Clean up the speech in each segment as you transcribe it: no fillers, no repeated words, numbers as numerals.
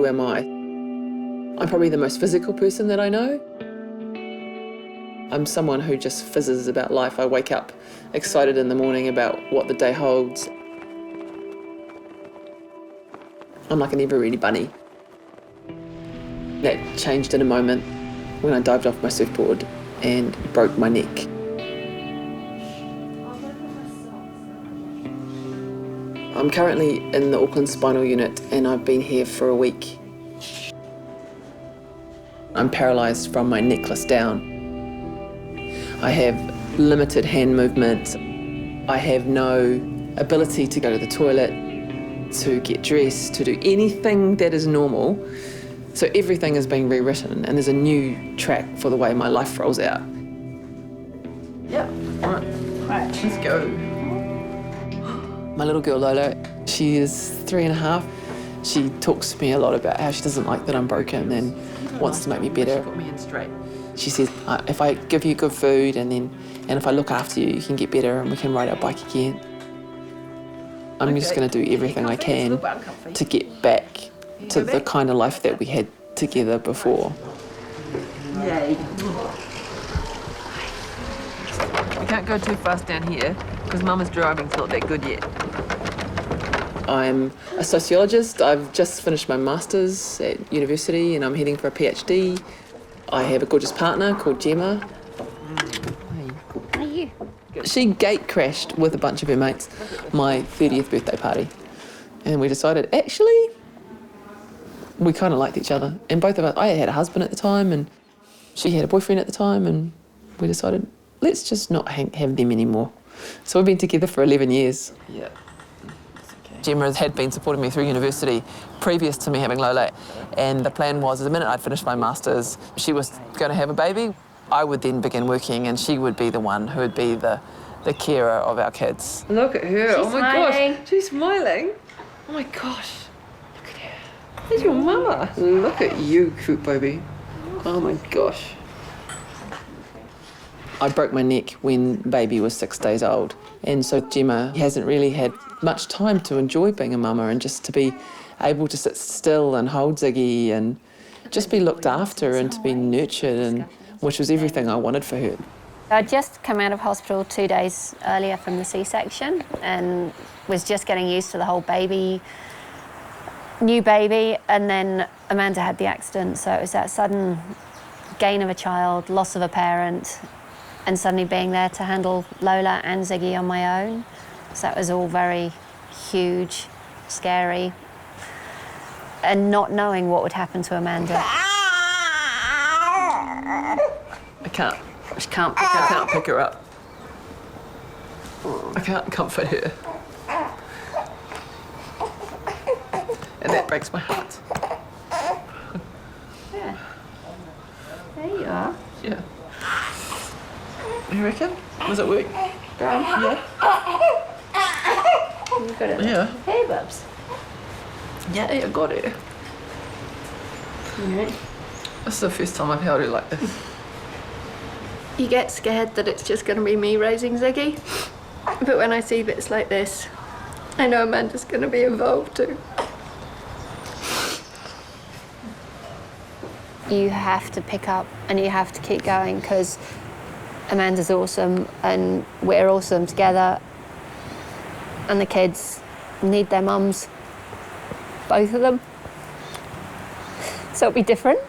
who am I? I'm probably the most physical person that I know. I'm someone who just fizzes about life. I wake up excited in the morning about what the day holds. I'm like an ever-ready bunny. That changed in a moment when I dived off my surfboard and broke my neck. I'm currently in the Auckland Spinal unit and I've been here for a week. I'm paralysed from my necklace down. I have limited hand movement. I have no ability to go to the toilet, to get dressed, to do anything that is normal. So everything is being rewritten and there's a new track for the way my life rolls out. Yeah, all right, let's go. My little girl Lola, she is 3.5. She talks to me a lot about how she doesn't like that I'm broken and wants to make me better. She got me in straight. She says, if I give you good food and if I look after you, you can get better and we can ride our bike again. I'm just going to do everything I can to get back to the kind of life that we had together before. Yay. We can't go too fast down here because Mama's driving's not that good yet. I'm a sociologist. I've just finished my master's at university and I'm heading for a PhD. I have a gorgeous partner called Gemma. How are you? She gate crashed with a bunch of her mates my 30th birthday party. And we decided, actually, we kind of liked each other. And both of us, I had a husband at the time and she had a boyfriend at the time, and we decided, let's just not have them anymore. So we've been together for 11 years. Yeah. Gemma had been supporting me through university previous to me having Lola, and the plan was, the minute I'd finished my master's, she was going to have a baby. I would then begin working and she would be the one who would be the carer of our kids. Look at her, She's smiling. Gosh, she's smiling. Oh my gosh, look at her. There's your mama. Look at you, cute baby. Oh my gosh. I broke my neck when baby was 6 days old, and so Gemma hasn't really had much time to enjoy being a mama and just to be able to sit still and hold Ziggy and just be looked after and to be nurtured, and which was everything I wanted for her. I'd just come out of hospital 2 days earlier from the C-section and was just getting used to the whole new baby, and then Amanda had the accident, so it was that sudden gain of a child, loss of a parent, and suddenly being there to handle Lola and Ziggy on my own. So that was all very huge, scary, and not knowing what would happen to Amanda. I can't pick her up. I can't comfort her. And that breaks my heart. Yeah. There you are. Yeah. You reckon? Was it work? Yeah. You've got it. Yeah. Hey, Bubs. Yeah, I got her. Alright. This is the first time I've held her like this. You get scared that it's just going to be me raising Ziggy, but when I see bits like this, I know Amanda's going to be involved too. You have to pick up and you have to keep going because Amanda's awesome and we're awesome together, and the kids need their mums, both of them. So it'll be different,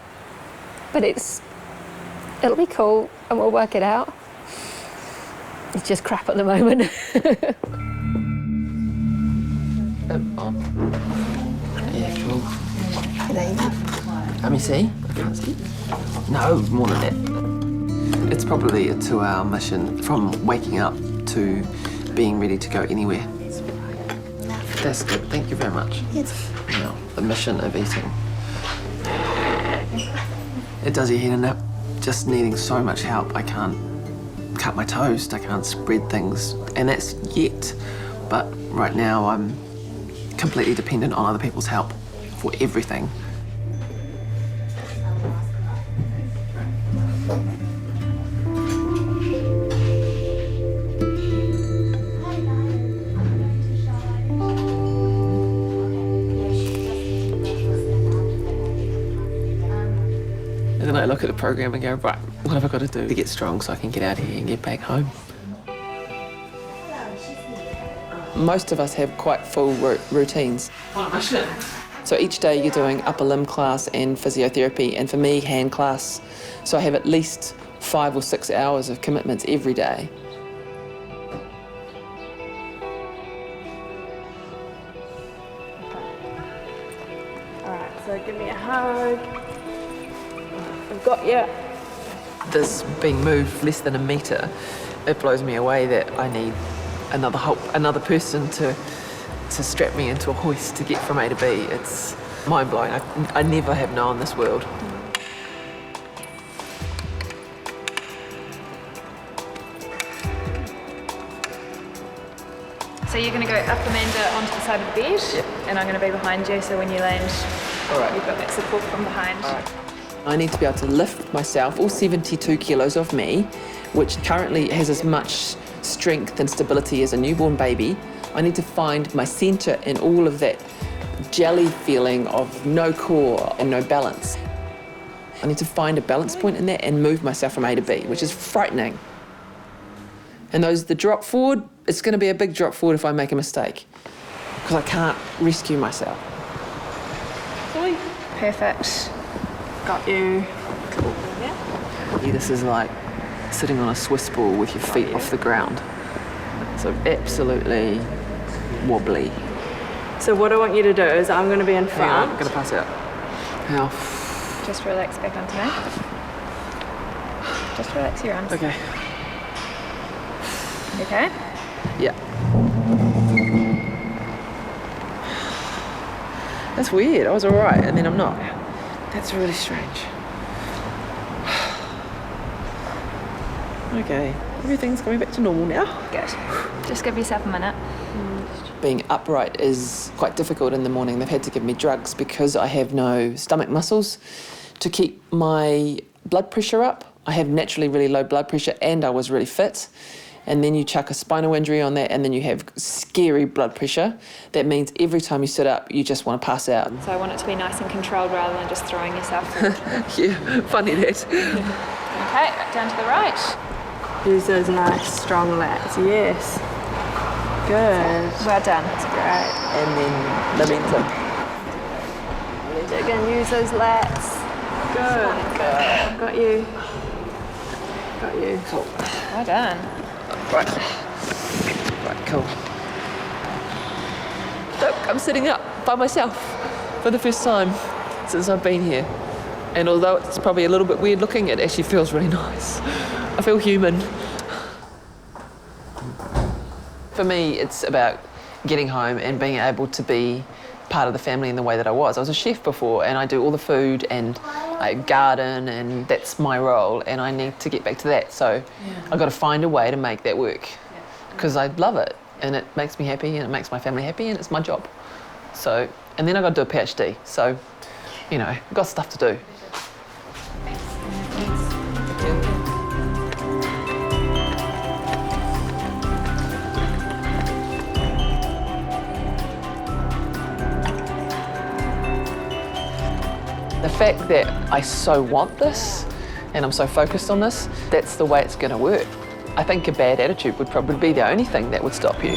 but it'll be cool and we'll work it out. It's just crap at the moment. Yeah, cool. Let me see. I can't see. No, more than that. It's probably a 2-hour mission from waking up to being ready to go anywhere. That's good. Thank you very much. Yes. Now, the mission of eating. It does your head in. Just needing so much help. I can't cut my toast. I can't spread things. And that's yet. But right now, I'm completely dependent on other people's help for everything. I look at the program and go, right, what have I got to do to get strong so I can get out of here and get back home? Most of us have quite full routines. So each day you're doing upper limb class and physiotherapy, and for me, hand class. So I have at least 5 or 6 hours of commitments every day. All right, so give me a hug. I've got you. This being moved less than a metre, it blows me away that I need another person to strap me into a hoist to get from A to B. It's mind-blowing. I never have known this world. So you're going to go up, Amanda, onto the side of the bed, Yep. and I'm going to be behind you, so when you land, All right. you've got that support from behind. All right. I need to be able to lift myself, all 72 kilos of me, which currently has as much strength and stability as a newborn baby. I need to find my centre in all of that jelly feeling of no core and no balance. I need to find a balance point in that and move myself from A to B, which is frightening. And the drop forward, it's going to be a big drop forward if I make a mistake, because I can't rescue myself. Perfect. Got you. Cool. Yeah. This is like sitting on a Swiss ball with your feet off the ground. So absolutely wobbly. So what I want you to do is I'm going to be in Hang front. on, I'm going to pass out. Now, Just relax back onto me. Just relax your arms. okay. Okay? Yeah. That's weird. I was all right, and then I'm not. That's really strange. Okay, everything's going back to normal now. Good. Just give yourself a minute. Being upright is quite difficult in the morning. They've had to give me drugs because I have no stomach muscles to keep my blood pressure up. I have naturally really low blood pressure and I was really fit. And then you chuck a spinal injury on that and then you have scary blood pressure. That means every time you sit up, you just want to pass out. So I want it to be nice and controlled rather than just throwing yourself forward. Yeah, funny that. Okay, back down to the right. Use those nice strong lats, yes. Good. Well done. That's great. And then momentum. Again, use those lats. Good. Good. Got you. Got you. Cool. Well done. Right. Right, cool. Look, I'm sitting up by myself for the first time since I've been here. And although it's probably a little bit weird looking, it actually feels really nice. I feel human. For me, it's about getting home and being able to be part of the family in the way that I was. I was a chef before and I do all the food and I garden and that's my role and I need to get back to that. So I've got to find a way to make that work because I love it and it makes me happy and it makes my family happy and it's my job. So, and then I've got to do a PhD. So, you know, I've got stuff to do. The fact that I so want this and I'm so focused on this, that's the way it's going to work. I think a bad attitude would probably be the only thing that would stop you.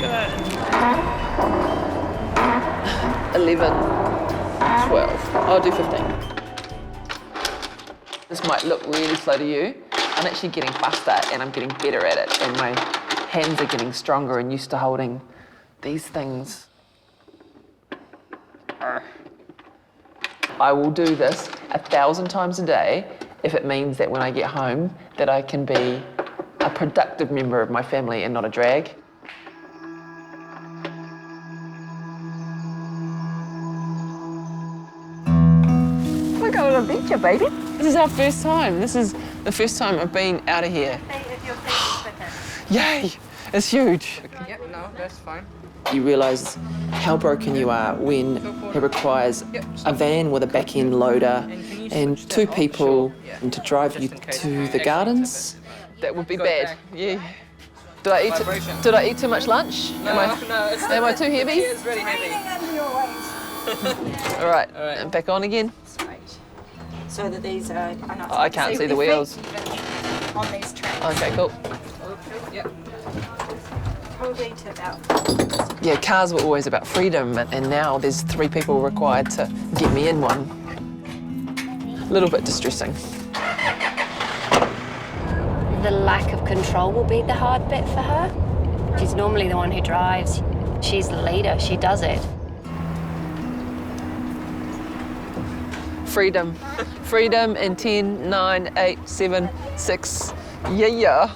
11, 12, I'll do 15. This might look really slow to you. I'm actually getting faster and I'm getting better at it and my hands are getting stronger and used to holding these things. I will do this 1,000 times a day if it means that when I get home that I can be a productive member of my family and not a drag. We're going on an adventure, baby. This is our first time. This is the first time I've been out of here. Yay! It's huge. Yep, no, that's fine. You realise how broken you are when it requires a van with a back-end loader and 2 people and to drive you to the gardens. That would be bad. Yeah. Did I eat too much lunch? Am I too heavy? It's really heavy. All right. And back on again. so that these are not. I can't see the wheels. On these tracks. Okay, cool. Yep. Probably to about. Yeah, cars were always about freedom, and now there's 3 people required to get me in one. A little bit distressing. The lack of control will be the hard bit for her. She's normally the one who drives. She's the leader, she does it. Freedom. Freedom in 10, 9, 8, 7, 6. Yeah.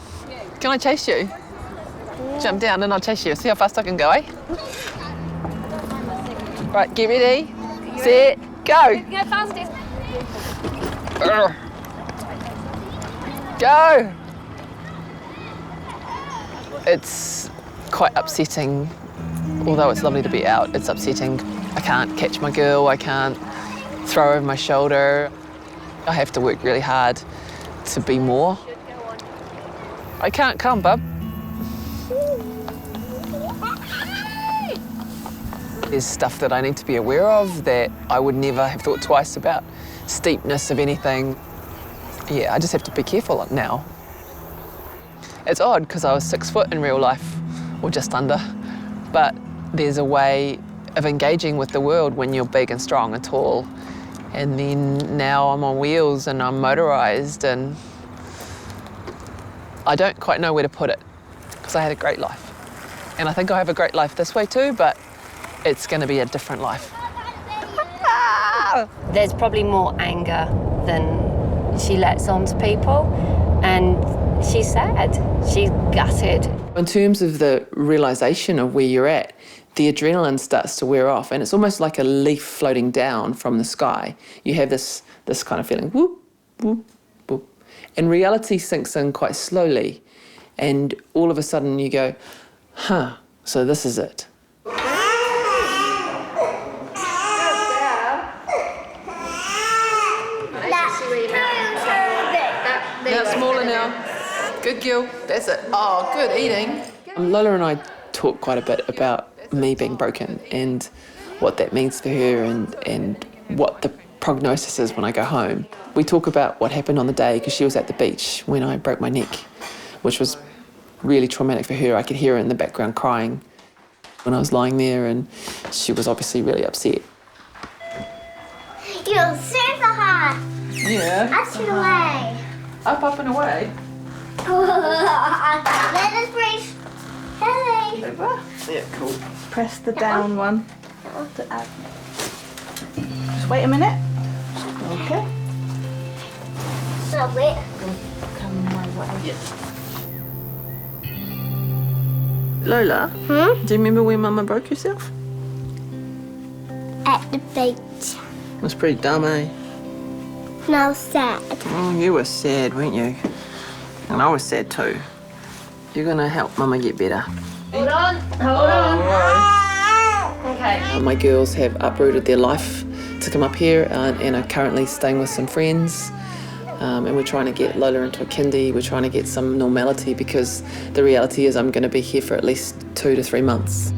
Can I chase you? Jump down and I'll chase you. See how fast I can go, eh? Right, get ready. Set, go. Go fastest. Go. It's quite upsetting. Although it's lovely to be out, it's upsetting. I can't catch my girl, I can't throw her over my shoulder. I have to work really hard to be more. I can't come, bub. There's stuff that I need to be aware of that I would never have thought twice about. Steepness of anything. Yeah, I just have to be careful now. It's odd because I was 6 foot in real life, or just under, but there's a way of engaging with the world when you're big and strong and tall. And then now I'm on wheels and I'm motorised, and I don't quite know where to put it because I had a great life. And I think I have a great life this way too, but it's going to be a different life. There's probably more anger than she lets on to people, and she's sad, she's gutted. In terms of the realisation of where you're at, the adrenaline starts to wear off, and it's almost like a leaf floating down from the sky. You have this kind of feeling, whoop, whoop, whoop. And reality sinks in quite slowly, and all of a sudden you go, huh, so this is it. Now smaller now. Good girl. That's it. Oh, good eating. Lola and I talk quite a bit about me being broken and what that means for her and what the prognosis is when I go home. We talk about what happened on the day because she was at the beach when I broke my neck, which was really traumatic for her. I could hear her in the background crying when I was lying there, and she was obviously really upset. You're super hard. Yeah. Up and away. Up and away. Let us breathe. Hey. Over. Yeah, cool. Press the down one. Just wait a minute. Okay. So wait. Come my way. Yes. Lola, do you remember when Mama broke herself? At the beach. It was pretty dumb, eh? No sad. Oh, you were sad, weren't you? And I was sad too. You're gonna help Mama get better. Hold on. Okay. My girls have uprooted their life to come up here and are currently staying with some friends. And we're trying to get Lola into a kindy. We're trying to get some normality because the reality is I'm going to be here for at least 2 to 3 months.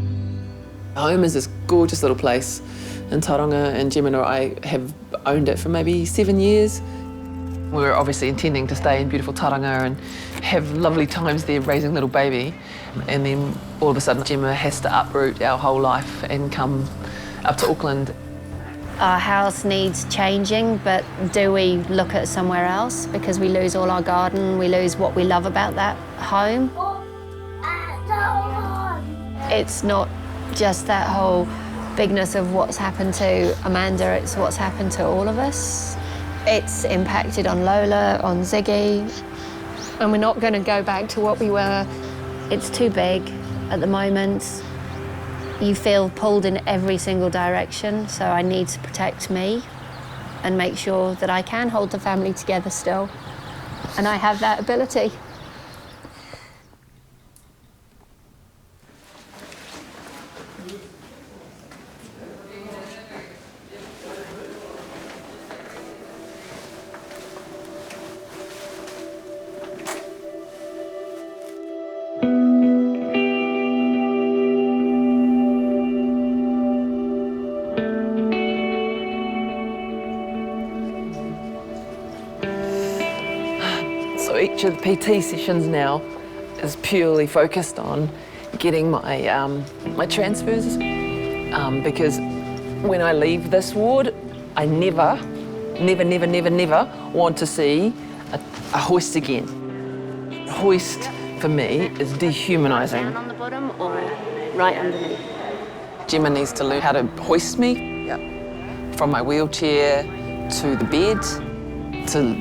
Home is this gorgeous little place in Tauranga, and Gemma and I have owned it for maybe 7 years. We were obviously intending to stay in beautiful Tauranga and have lovely times there raising little baby. And then all of a sudden Gemma has to uproot our whole life and come up to Auckland. Our house needs changing, but do we look at somewhere else? Because we lose all our garden, we lose what we love about that home. It's not just that whole bigness of what's happened to Amanda, it's what's happened to all of us. It's impacted on Lola, on Ziggy, and we're not going to go back to what we were. It's too big at the moment. You feel pulled in every single direction, so I need to protect me and make sure that I can hold the family together still. And I have that ability. much of the PT sessions now is purely focused on getting my my transfers, because when I leave this ward, I never want to see a hoist again. A hoist for me is dehumanising. Down on the bottom or right underneath? Gemma needs to learn how to hoist me, from my wheelchair to the bed,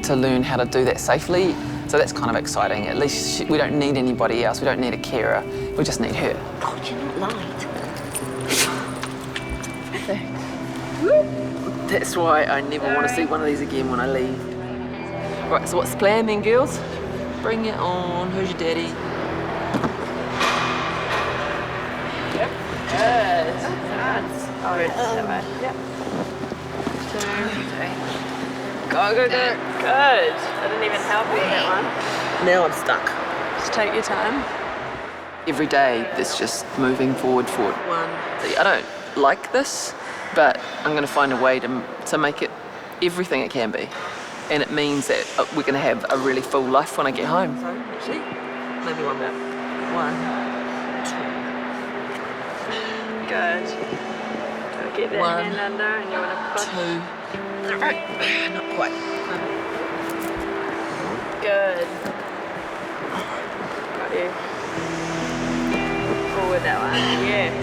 to learn how to do that safely. So that's kind of exciting. At least we don't need anybody else. We don't need a carer. We just need her. God, you're not light. That's why I never want to see one of these again when I leave. Right, so what's the plan then, girls? Bring it on. Who's your daddy? Yep. Good. That's that way. Yep. 2, 3. Go, go, go. Good. I didn't even help you with that one. Now I'm stuck. Just take your time. Every day, it's just moving forward. See, I don't like this, but I'm going to find a way to make it everything it can be. And it means that we're going to have a really full life when I get home. So, see? Maybe one more. 1, 2. Good. So get that 1, hand under and you want to push. 2. Right. Not quite. Good. Got you. Forward that one. Yes.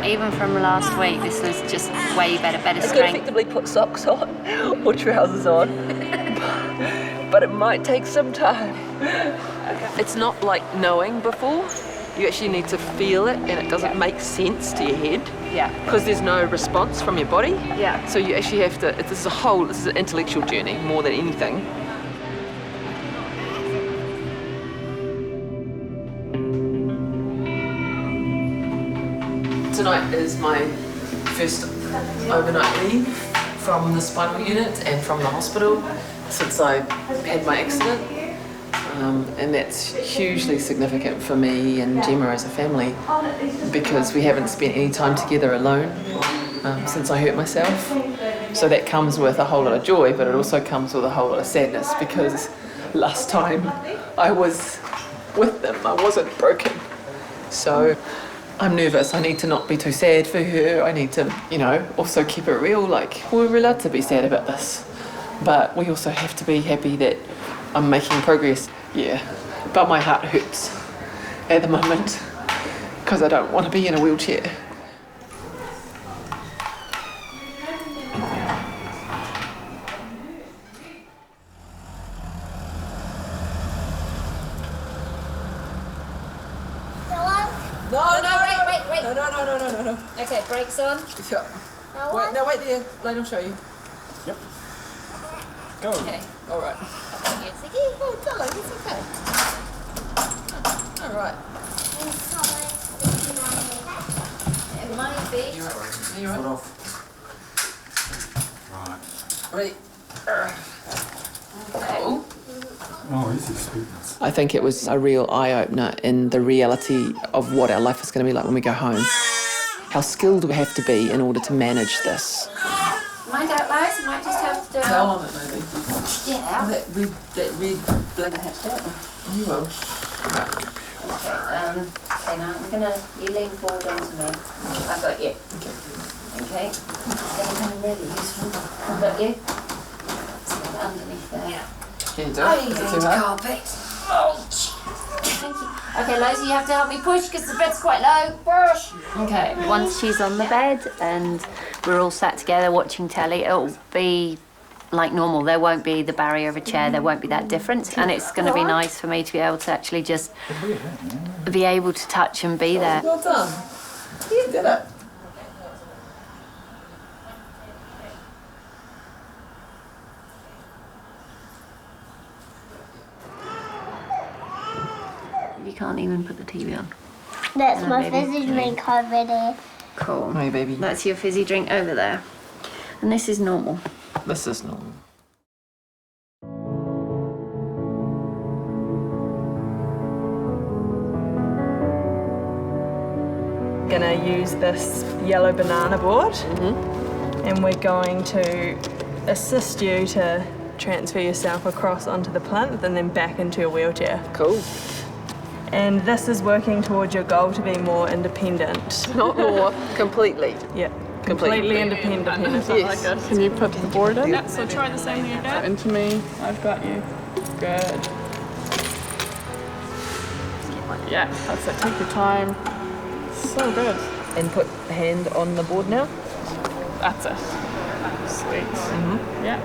Even from last week, this was just way better I could strength. effectively put socks on or trousers on, but it might take some time. It's not like knowing before. You actually need to feel it, and it doesn't make sense to your head. Yeah. Because there's no response from your body. Yeah. So you actually have to. This is an intellectual journey more than anything. Tonight is my first overnight leave from the spinal unit and from the hospital since I had my accident. And that's hugely significant for me and Gemma as a family because we haven't spent any time together alone since I hurt myself. So that comes with a whole lot of joy, but it also comes with a whole lot of sadness because last time I was with them, I wasn't broken. So I'm nervous. I need to not be too sad for her. I need to, also keep it real. Like, we're allowed to be sad about this, but we also have to be happy that I'm making progress. Yeah, but my heart hurts at the moment because I don't want to be in a wheelchair. No. Okay, brakes on. Yeah. Wait there. Let him show you. Yep. Go. Okay. All right. Yes, oh, hello, it's okay. All right. It might be. You're Foot right. off. Right. Right. Cool. Oh, easy sweetness. I think it was a real eye-opener in the reality of what our life is going to be like when we go home. How skilled we have to be in order to manage this. Mind out, guys. You might just have to do it. How on it, maybe? Yeah. That red black hat, don't we? You will. Okay, now you lean forward onto me. I've got you. Okay. It's going to be really useful. I've got you. So underneath there. Yeah. Can you do it? Is it too hard? Carpet. Thank you. Okay, Lozy, you have to help me push because the bed's quite low. Push. Okay, once she's on the bed and we're all sat together watching telly, it'll be like normal. There won't be the barrier of a chair. There won't be that difference. And it's going to be nice for me to be able to actually just be able to touch and be there. Well done. You did it. You can't even put the TV on. That's No, my baby. fizzy drink over there. Cool. Hey, baby. That's your fizzy drink over there. And this is normal. This is normal. Gonna use this yellow banana board and we're going to assist you to transfer yourself across onto the plinth and then back into your wheelchair. Cool. And this is working towards your goal to be more independent. Not more, completely. Yeah, Completely. independent. Yes. Can you put the board in? Yeah, so try the same thing again. Into me, I've got you. Good. Yeah, that's it, take your time. So good. And put the hand on the board now. That's it. Sweet. Yeah.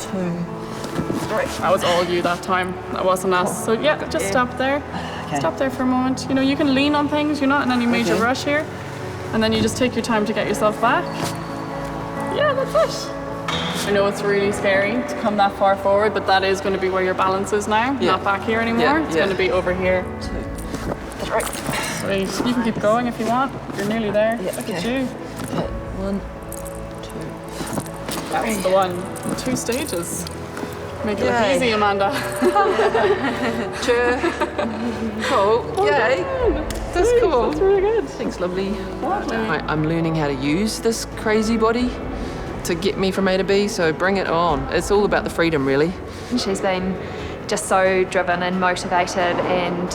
2, 3. That was all you that time. That wasn't us. So yeah, just stop there. Okay. Stop there for a moment. You know, you can lean on things. You're not in any major rush here. And then you just take your time to get yourself back. Yeah, that's it. I know it's really scary to come that far forward, but that is going to be where your balance is now. Not back here anymore. It's going to be over here. 2, 3. Sweet. You can keep going if you want. You're nearly there. Yeah, Look okay. at you. Okay. 1, 2, 3. That's the one. 2 stages. Make it look Yay. easy, Amanda. Cool. Yay. That's cool. That's really good. Thanks, lovely. Lovely. I'm learning how to use this crazy body to get me from A to B, so bring it on. It's all about the freedom, really. She's been just so driven and motivated and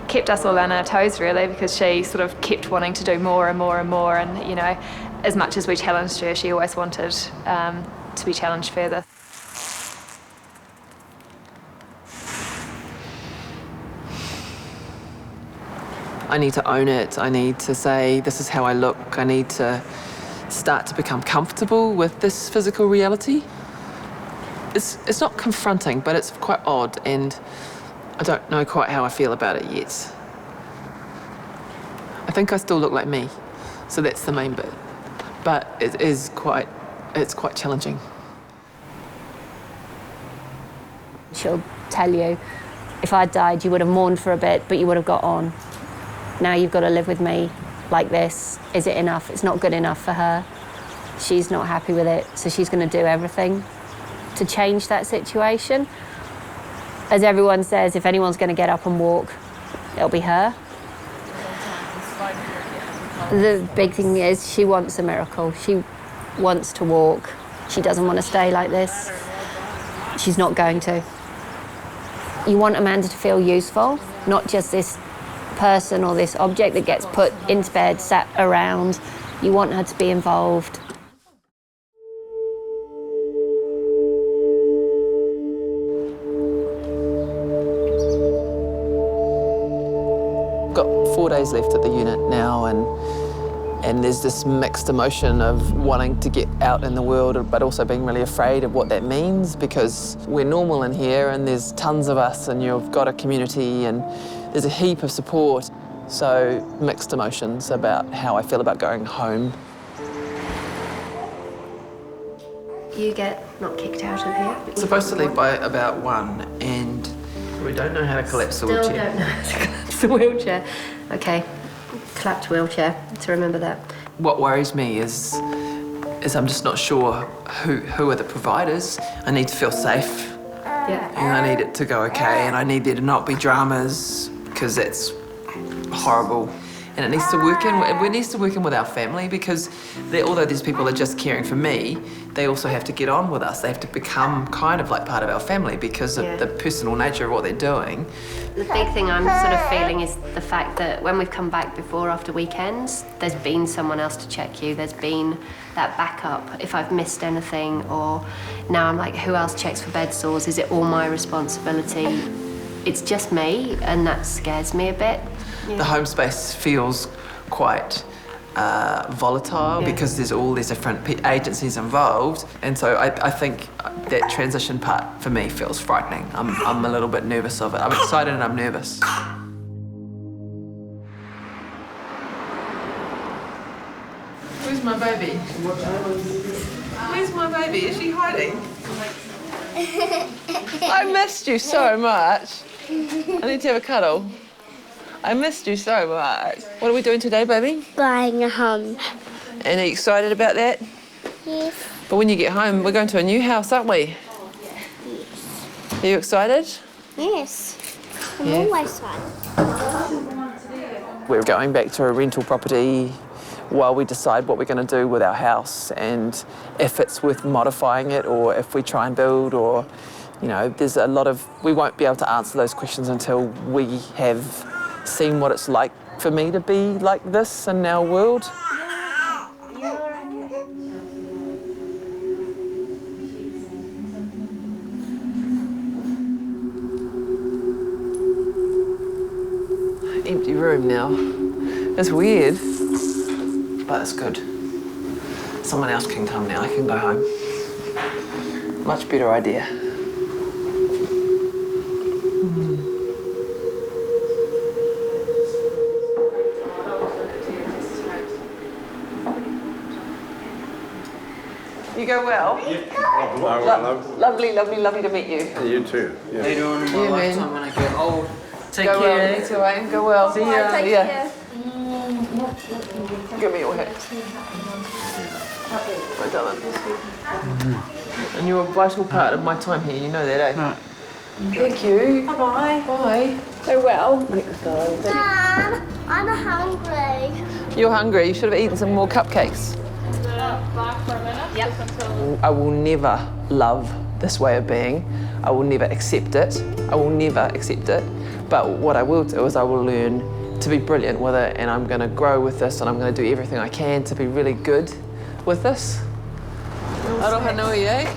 kept us all on our toes, really, because she sort of kept wanting to do more and more and more. And, you know, as much as we challenged her, she always wanted to be challenged further. I need to own it. I need to say, this is how I look. I need to start to become comfortable with this physical reality. It's not confronting, but it's quite odd, and I don't know quite how I feel about it yet. I think I still look like me, so that's the main bit. But it's quite challenging. She'll tell you, if I died, you would have mourned for a bit, but you would have got on. Now you've got to live with me like this. Is it enough? It's not good enough for her. She's not happy with it, so she's going to do everything to change that situation. As everyone says, if anyone's going to get up and walk, it'll be her. The big thing is she wants a miracle. She wants to walk. She doesn't want to stay like this. She's not going to. You want Amanda to feel useful, not just this person or this object that gets put into bed, sat around. You want her to be involved. Got 4 days left at the unit now, and there's this mixed emotion of wanting to get out in the world, but also being really afraid of what that means, because we're normal in here and there's tons of us and you've got a community and there's a heap of support. So mixed emotions about how I feel about going home. You get not kicked out of here. It's supposed to leave by about 1, and we don't know how to collapse the wheelchair. Still don't know how to collapse the wheelchair. Okay, collapsed wheelchair, to remember that. What worries me is I'm just not sure who are the providers. I need to feel safe. Yeah. And I need it to go okay, and I need there to not be dramas, because that's horrible. And it needs to work in with our family, because although these people are just caring for me, they also have to get on with us. They have to become kind of like part of our family because of the personal nature of what they're doing. The big thing I'm sort of feeling is the fact that when we've come back before after weekends, there's been someone else to check you. There's been that backup if I've missed anything, or now I'm like, who else checks for bed sores? Is it all my responsibility? It's just me, and that scares me a bit. The home space feels quite volatile because there's all these different agencies involved, and so I think that transition part for me feels frightening. I'm a little bit nervous of it. I'm excited and I'm nervous. Where's my baby? Where's my baby? Is she hiding? I missed you so much. I need to have a cuddle. I missed you so much. What are we doing today, baby? Buying a home. And are you excited about that? Yes. But when you get home, we're going to a new house, aren't we? Yes. Are you excited? Yes. I'm always fun. We're going back to a rental property while we decide what we're going to do with our house and if it's worth modifying it or if we try and build, or, you know, there's a lot of, we won't be able to answer those questions until we have seen what it's like for me to be like this in our world. Empty room now. It's weird, but it's good. Someone else can come now. I can go home. Much better idea. You go well? Lovely, lovely, lovely to meet you. You too. Yeah. Later on in my lifetime when I get old. Take Go care. well. You too, eh? Go well. See ya. Take Yeah. care. Give me your hat. My darling. And you're a vital part of my time here. You know that, eh? Right. Thank you. Bye. Bye. So well. Dad, I'm hungry. You're hungry. You should have eaten some more cupcakes. Back for a minute. Yep. I will never love this way of being. I will never accept it. I will never accept it. But what I will do is I will learn to be brilliant with it, and I'm going to grow with this, and I'm going to do everything I can to be really good with this. Aroha nui, eh?